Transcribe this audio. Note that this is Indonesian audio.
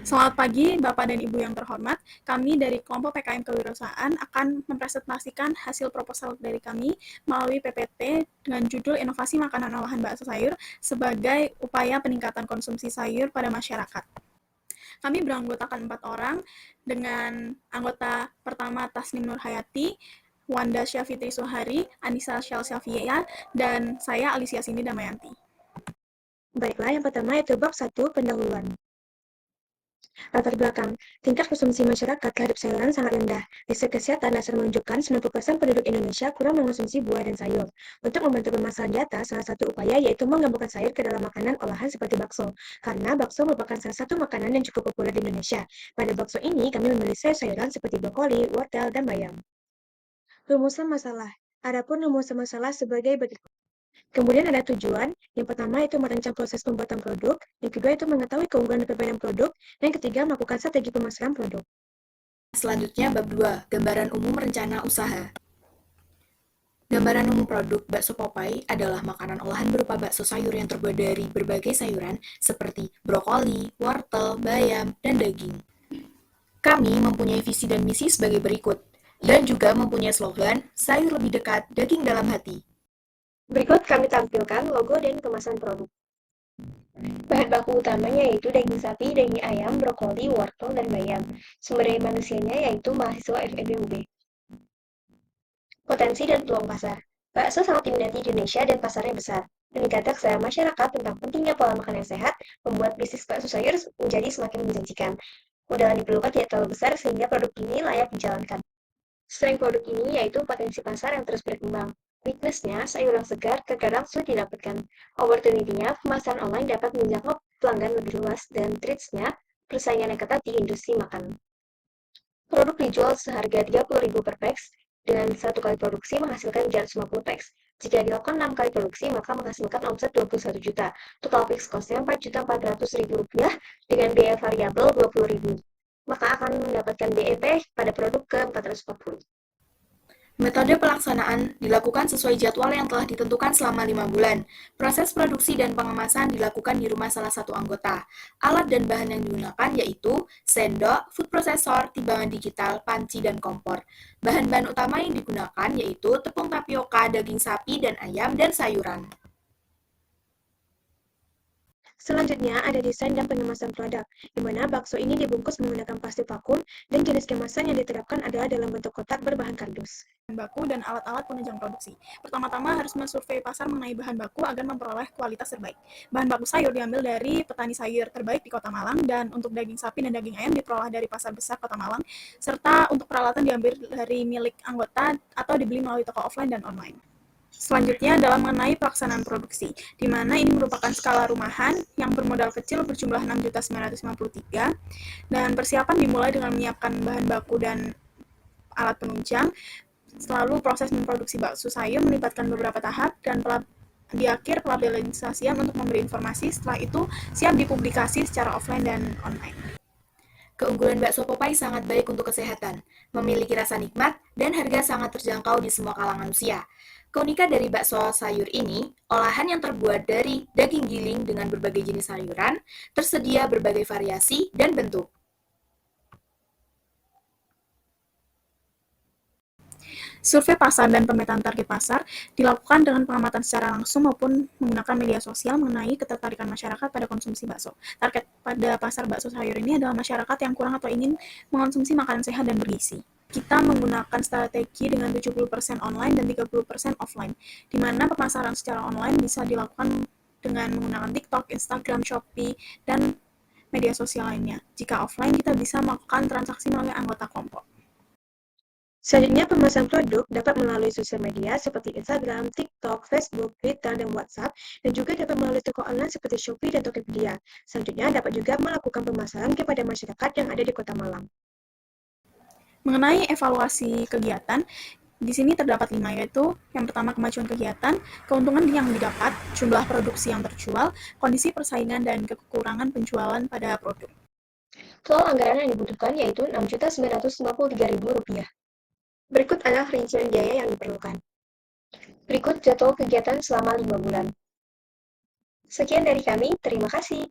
Selamat pagi, Bapak dan Ibu yang terhormat. Kami dari kelompok PKM Kewirausahaan akan mempresentasikan hasil proposal dari kami melalui PPT dengan judul Inovasi Makanan Olahan Bakso Sayur sebagai upaya peningkatan konsumsi sayur pada masyarakat. Kami beranggotakan 4 orang dengan anggota pertama Tasnim Nurhayati, Wanda Syafitri Suhari, Anissa Syalsyafia, dan saya Alicia Cindy Damayanti. Baiklah, yang pertama itu bab 1, pendahuluan. Latar belakang, tingkat konsumsi masyarakat terhadap sayuran sangat rendah. Riset kesehatan dasar menunjukkan 90% penduduk Indonesia kurang mengonsumsi buah dan sayur. Untuk membantu permasalahan data, salah satu upaya yaitu menggabungkan sayur ke dalam makanan olahan seperti bakso. Karena bakso merupakan salah satu makanan yang cukup populer di Indonesia. Pada bakso ini, kami memilih sayur-sayuran seperti brokoli, wortel, dan bayam. Rumusan masalah. Adapun rumusan masalah sebagai berikut. Kemudian ada tujuan, yang pertama itu merancang proses pembuatan produk, yang kedua itu mengetahui keunggulan dan perbedaan produk, dan yang ketiga melakukan strategi pemasaran produk. Selanjutnya bab 2, gambaran umum rencana usaha. Gambaran umum produk bakso Popeye adalah makanan olahan berupa bakso sayur yang terbuat dari berbagai sayuran seperti brokoli, wortel, bayam, dan daging. Kami mempunyai visi dan misi sebagai berikut, dan juga mempunyai slogan, sayur lebih dekat, daging dalam hati. Berikut kami tampilkan logo dan kemasan produk. Bahan baku utamanya yaitu daging sapi, daging ayam, brokoli, wortel, dan bayam. Sumber daya manusianya yaitu mahasiswa FEB UB. Potensi dan peluang pasar. Bakso sangat diminati di Indonesia dan pasarnya besar. Meningkatkan kesadaran masyarakat tentang pentingnya pola makan yang sehat membuat bisnis bakso sayur menjadi semakin menjanjikan. Modal yang diperlukan tidak terlalu besar sehingga produk ini layak dijalankan. Selain produk ini yaitu potensi pasar yang terus berkembang. Weakness-nya, sayur yang segar terkadang sulit didapatkan. Opportunity-nya, pemasaran online dapat menjangkau pelanggan lebih luas, dan threats-nya, persaingan yang ketat di industri makanan. Produk dijual seharga 30.000 per packs, dengan satu kali produksi menghasilkan 350 packs. Jika dilakukan 6 kali produksi, maka menghasilkan omset 21 juta. Total fixed cost-nya 4.400.000 rupiah dengan biaya variabel 20.000. Maka akan mendapatkan BEP pada produk ke-440. Metode pelaksanaan dilakukan sesuai jadwal yang telah ditentukan selama 5 bulan. Proses produksi dan pengemasan dilakukan di rumah salah satu anggota. Alat dan bahan yang digunakan yaitu sendok, food processor, timbangan digital, panci, dan kompor. Bahan-bahan utama yang digunakan yaitu tepung tapioka, daging sapi dan ayam, dan sayuran. Selanjutnya ada desain dan pengemasan produk, di mana bakso ini dibungkus menggunakan plastik vakum dan jenis kemasan yang diterapkan adalah dalam bentuk kotak berbahan kardus. Bahan baku dan alat-alat penunjang produksi. Pertama-tama harus mensurvei pasar mengenai bahan baku agar memperoleh kualitas terbaik. Bahan baku sayur diambil dari petani sayur terbaik di Kota Malang, dan untuk daging sapi dan daging ayam diperoleh dari pasar besar Kota Malang, serta untuk peralatan diambil dari milik anggota atau dibeli melalui toko offline dan online. Selanjutnya adalah mengenai pelaksanaan produksi, di mana ini merupakan skala rumahan yang bermodal kecil berjumlah 6.953, dan persiapan dimulai dengan menyiapkan bahan baku dan alat penunjang. Selalu proses memproduksi bakso sayur melibatkan beberapa tahap, dan di akhir pelabelinisasian untuk memberi informasi. Setelah itu siap dipublikasi secara offline dan online. Keunggulan bakso Popeye sangat baik untuk kesehatan, memiliki rasa nikmat, dan harga sangat terjangkau di semua kalangan usia. Keunikan dari bakso sayur ini, olahan yang terbuat dari daging giling dengan berbagai jenis sayuran, tersedia berbagai variasi dan bentuk. Survei pasar dan pemetaan target pasar dilakukan dengan pengamatan secara langsung maupun menggunakan media sosial mengenai ketertarikan masyarakat pada konsumsi bakso. Target pada pasar bakso sayur ini adalah masyarakat yang kurang atau ingin mengonsumsi makanan sehat dan bergizi. Kita menggunakan strategi dengan 70% online dan 30% offline, di mana pemasaran secara online bisa dilakukan dengan menggunakan TikTok, Instagram, Shopee, dan media sosial lainnya. Jika offline, kita bisa melakukan transaksi melalui anggota kelompok. Selanjutnya, pemasaran produk dapat melalui sosial media seperti Instagram, TikTok, Facebook, Twitter, dan WhatsApp, dan juga dapat melalui toko online seperti Shopee dan Tokopedia. Selanjutnya, dapat juga melakukan pemasaran kepada masyarakat yang ada di Kota Malang. Mengenai evaluasi kegiatan, di sini terdapat 5, yaitu yang pertama kemajuan kegiatan, keuntungan yang didapat, jumlah produksi yang terjual, kondisi persaingan, dan kekurangan penjualan pada produk. Total anggaran yang dibutuhkan yaitu Rp6.953.000. Berikut adalah rincian biaya yang diperlukan. Berikut jadwal kegiatan selama 5 bulan. Sekian dari kami, terima kasih.